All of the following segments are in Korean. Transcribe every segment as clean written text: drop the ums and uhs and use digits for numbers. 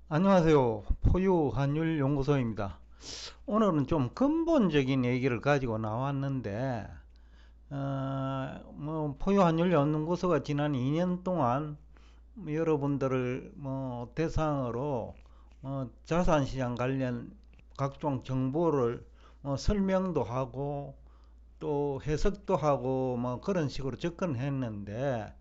안녕하세요. 포유환율연구소입니다. 오늘은 좀 근본적인 얘기를 가지고 나왔는데, 포유환율연구소가 지난 2년 동안 여러분들을 대상으로 자산시장 관련 각종 정보를 설명도 하고 또 해석도 하고 그런 식으로 접근했는데,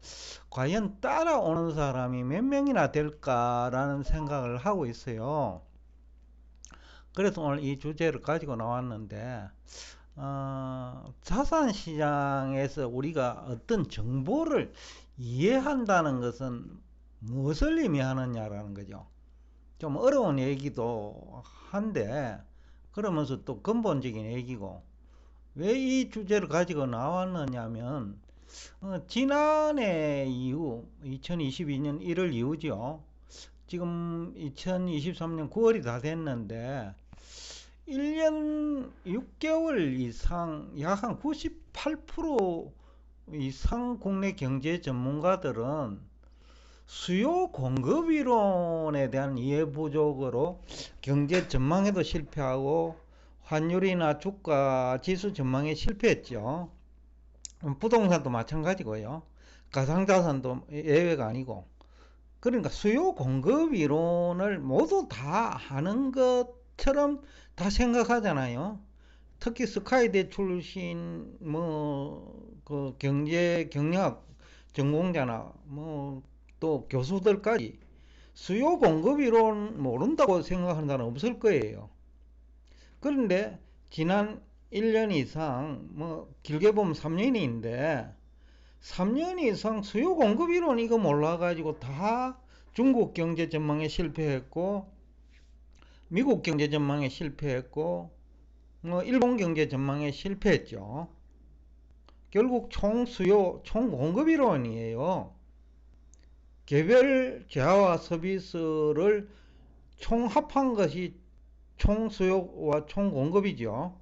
과연 따라오는 사람이 몇 명이나 될까라는 생각을 하고 있어요. 그래서 오늘 이 주제를 가지고 나왔는데, 자산시장에서 우리가 어떤 정보를 이해한다는 것은 무엇을 의미하느냐라는 거죠. 좀 어려운 얘기도 한데, 그러면서 또 근본적인 얘기고, 왜 이 주제를 가지고 나왔느냐면, 지난해 이후, 2022년 1월 이후죠. 지금 2023년 9월이 다 됐는데, 1년 6개월 이상, 약 한 98% 이상 국내 경제 전문가들은 수요 공급 이론에 대한 이해 부족으로 경제 전망에도 실패하고 환율이나 주가 지수 전망에 실패했죠. 부동산도 마찬가지고요. 가상자산도 예외가 아니고. 그러니까 수요 공급 이론을 모두 다 아는 것처럼 다 생각하잖아요. 특히 스카이대 출신 그 경제 경영학 전공자나 또 교수들까지 수요 공급 이론 모른다고 생각하는 사람은 없을 거예요. 그런데 지난 1년 이상 길게 보면 3년인데 3년 이상 수요 공급 이론 이거 몰라가지고 다 중국 경제 전망에 실패했고 미국 경제 전망에 실패했고 일본 경제 전망에 실패했죠. 결국 총 수요 총 공급 이론이에요. 개별 재화와 서비스를 총합한 것이 총 수요와 총 공급이죠.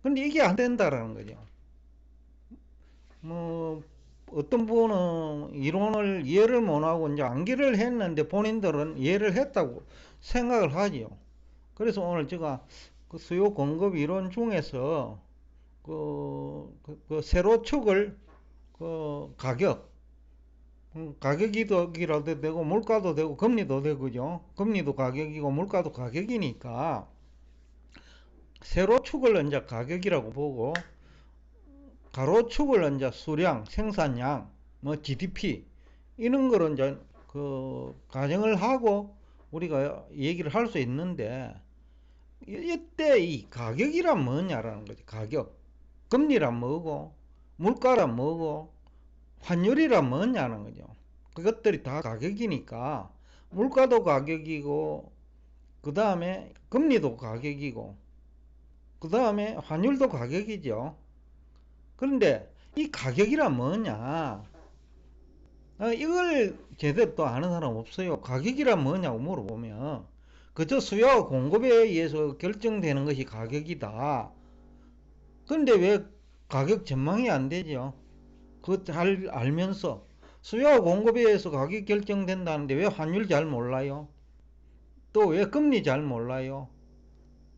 근데 이게 안 된다라는 거죠. 뭐 어떤 분은 이론을 이해를 못하고 이제 암기를 했는데 본인들은 이해를 했다고 생각을 하지요. 그래서 오늘 제가 그 수요 공급 이론 중에서 그 세로축을 그 가격이라도 되고 물가도 되고 금리도 되고죠. 금리도 가격이고 물가도 가격이니까 세로축을 이제 가격이라고 보고 가로축을 이제 수량, 생산량, GDP 이런 거를 이제 그 가정을 하고 우리가 얘기를 할 수 있는데 이때 이 가격이란 뭐냐라는 거지. 가격. 금리란 뭐고 물가란 뭐고 환율이란 뭐냐는 거죠. 그것들이 다 가격이니까 물가도 가격이고 그 다음에 금리도 가격이고 그 다음에 환율도 가격이죠. 그런데 이 가격이란 뭐냐? 이걸 제대로 또 아는 사람 없어요. 가격이란 뭐냐고 물어보면 그저 수요와 공급에 의해서 결정되는 것이 가격이다. 그런데 왜 가격 전망이 안 되죠? 그거 잘 알면서 수요와 공급에 의해서 가격이 결정된다는데 왜 환율 잘 몰라요? 또 왜 금리 잘 몰라요?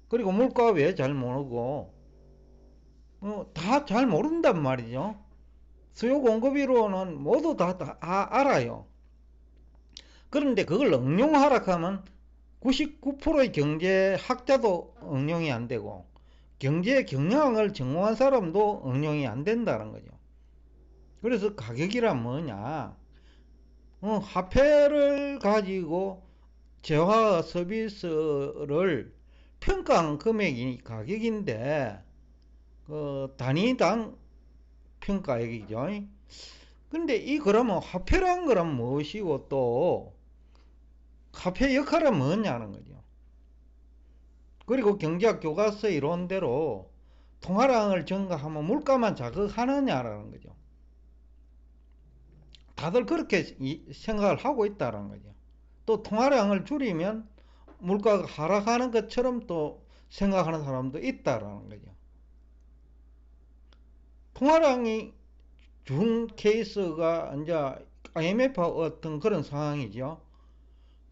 그리고 물가 왜 잘 모르고 다 잘 모른단 말이죠. 수요 공급이론은 모두 다 알아요. 그런데 그걸 응용하라 하면 99%의 경제학자도 응용이 안 되고 경제 경영을 전공한 사람도 응용이 안 된다는 거죠. 그래서 가격이란 뭐냐? 화폐를 가지고 재화 서비스를 평가한 금액이 가격인데 그 단위당 평가액이죠. 근데 이 그러면 화폐란 거란 무엇이고 또 화폐 역할은 뭐냐는 거죠. 그리고 경제학 교과서 이론대로 통화량을 증가하면 물가만 자극하느냐라는 거죠. 다들 그렇게 생각을 하고 있다는 거죠. 또 통화량을 줄이면 물가가 하락하는 것처럼 또 생각하는 사람도 있다라는 거죠. 통화량이 준 케이스가 이제 IMF 같은 그런 상황이죠.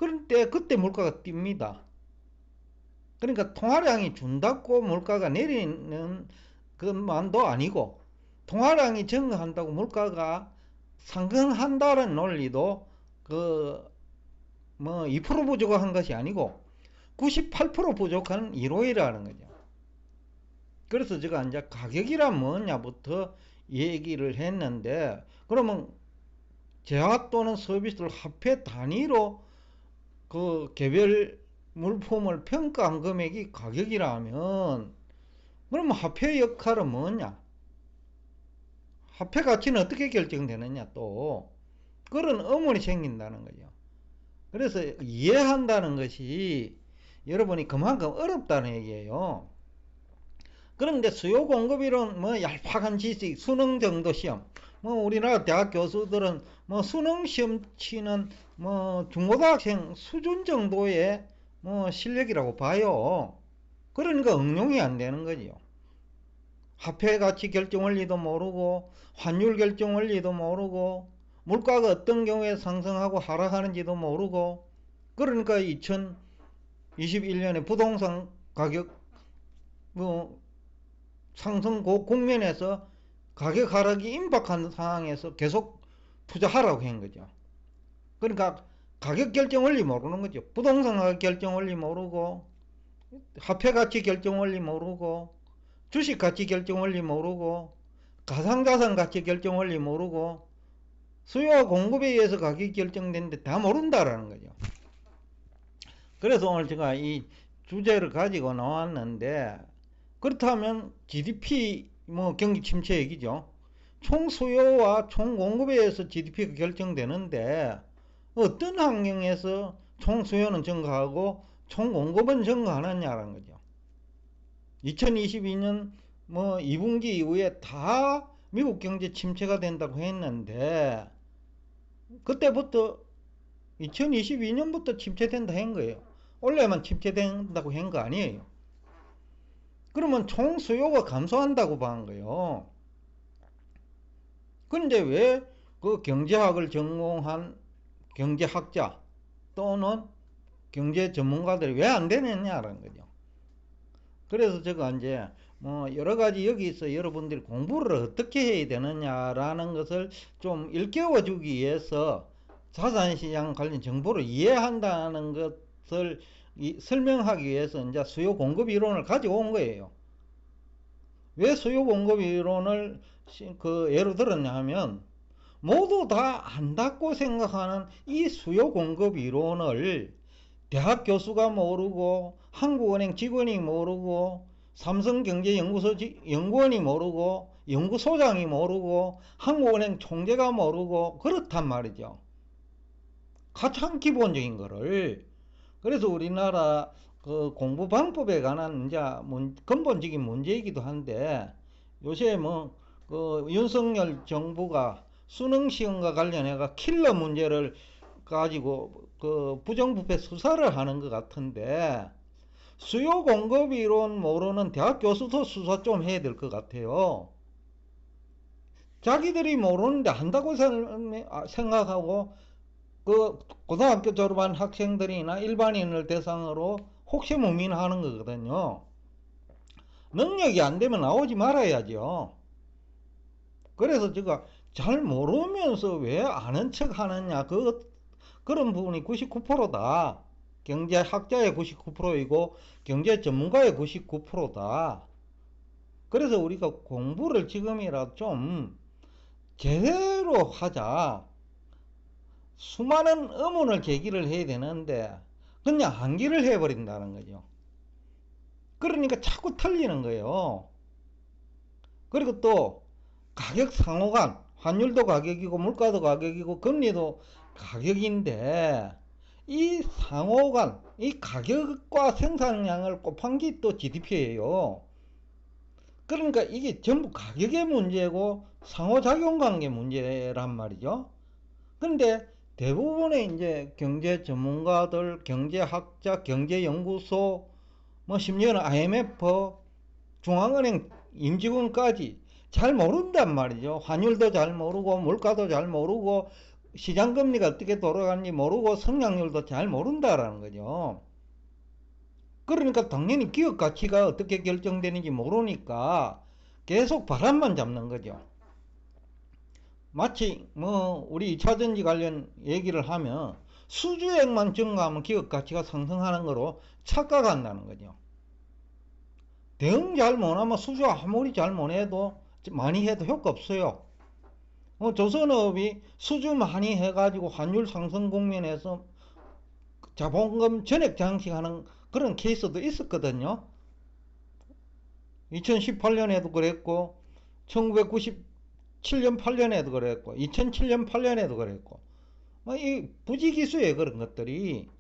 그런데 그때 물가가 뜁니다. 그러니까 통화량이 준다고 물가가 내리는 것만도 아니고, 통화량이 증가한다고 물가가 상승한다는 논리도 뭐 2% 부족한 것이 아니고 98% 부족한 1호이라는 거죠. 그래서 제가 이제 가격이란 뭐냐부터 얘기를 했는데, 그러면 재화 또는 서비스를 화폐 단위로 그 개별 물품을 평가한 금액이 가격이라면, 그러면 화폐의 역할은 뭐냐? 화폐 가치는 어떻게 결정되느냐, 또 그런 의문이 생긴다는 거죠. 그래서 이해한다는 것이 여러분이 그만큼 어렵다는 얘기예요. 그런데 수요 공급이론 뭐 얄팍한 지식, 수능 정도 시험, 뭐 우리나라 대학 교수들은 뭐 수능 시험 치는 뭐 중고등학생 수준 정도의 뭐 실력이라고 봐요. 그러니까 응용이 안 되는 거지요. 화폐 가치 결정 원리도 모르고, 환율 결정 원리도 모르고, 물가가 어떤 경우에 상승하고 하락하는지도 모르고, 그러니까 2021년에 부동산 가격 뭐 상승 국면에서 가격 하락이 임박한 상황에서 계속 투자하라고 한 거죠. 그러니까 가격 결정 원리 모르는 거죠. 부동산 가격 결정 원리 모르고, 화폐 가치 결정 원리 모르고, 주식 가치 결정 원리 모르고, 가상자산 가치 결정 원리 모르고, 수요와 공급에 의해서 가격이 결정되는데 다 모른다라는 거죠. 그래서 오늘 제가 이 주제를 가지고 나왔는데, 그렇다면 GDP 뭐 경기 침체 얘기죠. 총 수요와 총 공급에 의해서 GDP가 결정되는데, 어떤 환경에서 총 수요는 증가하고 총 공급은 증가하느냐라는 거죠. 2022년 뭐 2분기 이후에 다 미국 경제 침체가 된다고 했는데, 그때부터 2022년부터 침체된다 한 거예요. 원래만 침체된다고 한 거 아니에요. 그러면 총 수요가 감소한다고 본 거예요. 근데 왜 그 경제학을 전공한 경제학자 또는 경제 전문가들이 왜 안 되느냐라는 거죠. 그래서 제가 이제 뭐 여러 가지 여기서 여러분들이 공부를 어떻게 해야 되느냐라는 것을 좀 일깨워 주기 위해서 자산시장 관련 정보를 이해한다는 것을 설명하기 위해서 이제 수요 공급 이론을 가지고 온 거예요. 왜 수요 공급 이론을 예로 들었냐 하면, 모두 다 안다고 생각하는 이 수요 공급 이론을 대학 교수가 모르고, 한국은행 직원이 모르고, 삼성경제연구소 연구원이 모르고, 연구소장이 모르고, 한국은행 총재가 모르고 그렇단 말이죠. 가장 기본적인 거를. 그래서 우리나라 그 공부 방법에 관한 이제 근본적인 문제이기도 한데, 요새 그 윤석열 정부가 수능 시험과 관련해가 킬러 문제를 가지고 그 부정부패 수사를 하는 것 같은데, 수요 공급 이론 모르는 대학 교수도 수사 좀 해야 될 것 같아요. 자기들이 모르는데 한다고 생각하고 그 고등학교 졸업한 학생들이나 일반인을 대상으로 혹시무민하는 거거든요. 능력이 안 되면 나오지 말아야죠. 그래서 제가 잘 모르면서 왜 아는 척 하느냐, 그런 부분이 99%다. 경제학자의 99%이고 경제 전문가의 99%다. 그래서 우리가 공부를 지금이라도 좀 제대로 하자. 수많은 의문을 제기를 해야 되는데 그냥 한기를 해버린다는 거죠. 그러니까 자꾸 틀리는 거예요. 그리고 또 가격 상호간, 환율도 가격이고 물가도 가격이고 금리도 가격인데, 이 상호간, 이 가격과 생산량을 곱한 게 또 GDP예요. 그러니까 이게 전부 가격의 문제고 상호작용 관계 문제란 말이죠. 근데 대부분의 이제 경제 전문가들, 경제학자, 경제연구소, 뭐 심지어는 IMF, 중앙은행 임직원까지 잘 모른단 말이죠. 환율도 잘 모르고 물가도 잘 모르고 시장금리가 어떻게 돌아가는지 모르고 성장률도 잘 모른다라는 거죠. 그러니까 당연히 기업 가치가 어떻게 결정되는지 모르니까 계속 바람만 잡는 거죠. 마치 뭐 우리 2차전지 관련 얘기를 하면 수주액만 증가하면 기업 가치가 상승하는 거로 착각한다는 거죠. 대응 잘 못하면 수주 아무리 잘 못해도 많이 해도 효과 없어요. 조선업이 수주 많이 해가지고 환율 상승 국면에서 자본금 전액 장식하는 그런 케이스도 있었거든요. 2018년에도 그랬고 1997년 8년에도 그랬고 2007년 8년에도 그랬고 이 부지기수예요. 그런 것들이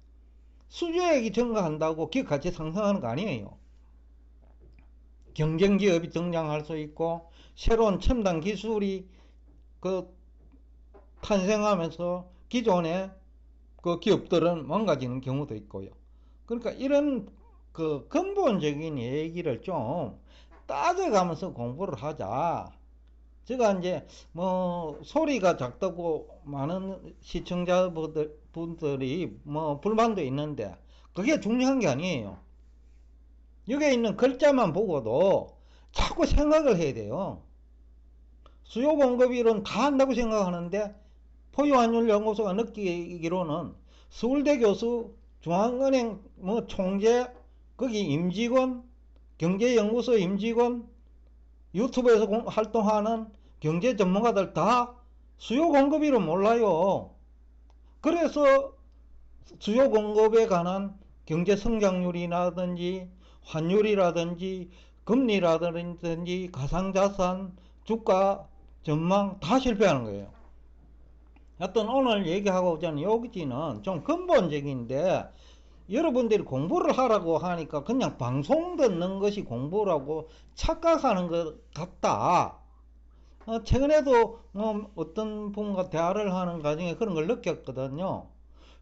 수주액이 증가한다고 기업 가치 상승하는 거 아니에요. 경쟁기업이 등장할 수 있고 새로운 첨단 기술이 탄생하면서 기존의 기업들은 망가지는 경우도 있고요. 그러니까 이런 근본적인 얘기를 좀 따져가면서 공부를 하자. 제가 이제 뭐 소리가 작다고 많은 시청자분들이 뭐 불만도 있는데 그게 중요한 게 아니에요. 여기에 있는 글자만 보고도 자꾸 생각을 해야 돼요. 수요 공급 이론 다 한다고 생각하는데 포유환율연구소가 느끼기로는 서울대 교수, 중앙은행 뭐 총재, 거기 임직원, 경제연구소 임직원, 유튜브에서 활동하는 경제 전문가들 다 수요 공급 이론 몰라요. 그래서 수요 공급에 관한 경제 성장률이라든지 환율이라든지 금리라든지 가상자산, 주가 전망 다 실패하는 거예요. 하여튼 오늘 얘기하고자 하는 여기지는 좀 근본적인데 여러분들이 공부를 하라고 하니까 그냥 방송 듣는 것이 공부라고 착각하는 것 같다. 최근에도 어떤 분과 대화를 하는 과정에 그런 걸 느꼈거든요.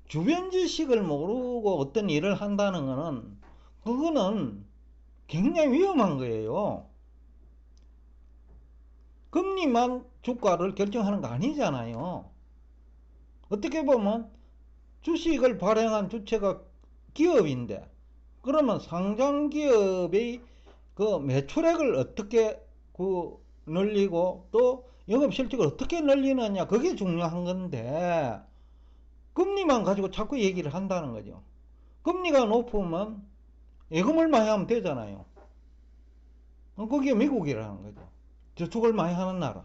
주변 지식을 모르고 어떤 일을 한다는 거는 그거는 굉장히 위험한 거예요. 금리만 주가를 결정하는 거 아니잖아요. 어떻게 보면 주식을 발행한 주체가 기업인데 그러면 상장 기업의 매출액을 어떻게 늘리고 또 영업 실적을 어떻게 늘리느냐 그게 중요한 건데 금리만 가지고 자꾸 얘기를 한다는 거죠. 금리가 높으면 예금을 많이 하면 되잖아요. 그게 미국이라는 거죠. 저축을 많이 하는 나라.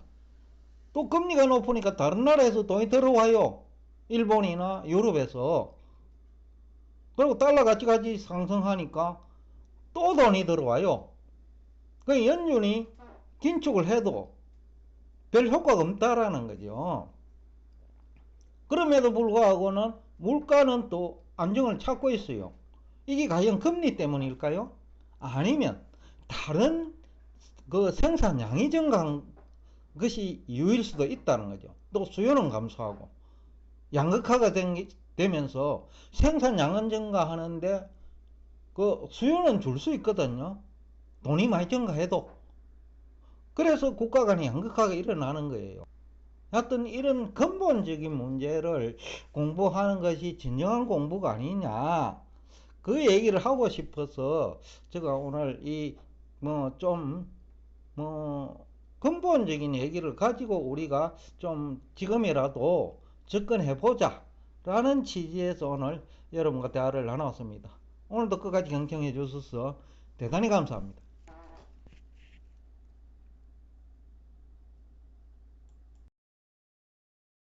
또 금리가 높으니까 다른 나라에서 돈이 들어와요. 일본이나 유럽에서. 그리고 달러 가치가 상승하니까 또 돈이 들어와요. 그 연준이 긴축을 해도 별 효과가 없다라는 거죠. 그럼에도 불구하고는 물가는 또 안정을 찾고 있어요. 이게 과연 금리 때문일까요? 아니면 다른 생산량이 증가한 것이 이유일 수도 있다는 거죠. 또 수요는 감소하고 양극화가 되면서 생산량은 증가하는데 수요는 줄 수 있거든요. 돈이 많이 증가해도. 그래서 국가 간의 양극화가 일어나는 거예요. 하여튼 이런 근본적인 문제를 공부하는 것이 진정한 공부가 아니냐 그 얘기를 하고 싶어서 제가 오늘 근본적인 얘기를 가지고 우리가 좀 지금이라도 접근해 보자 라는 취지에서 오늘 여러분과 대화를 나눴습니다. 오늘도 끝까지 경청해 주셔서 대단히 감사합니다.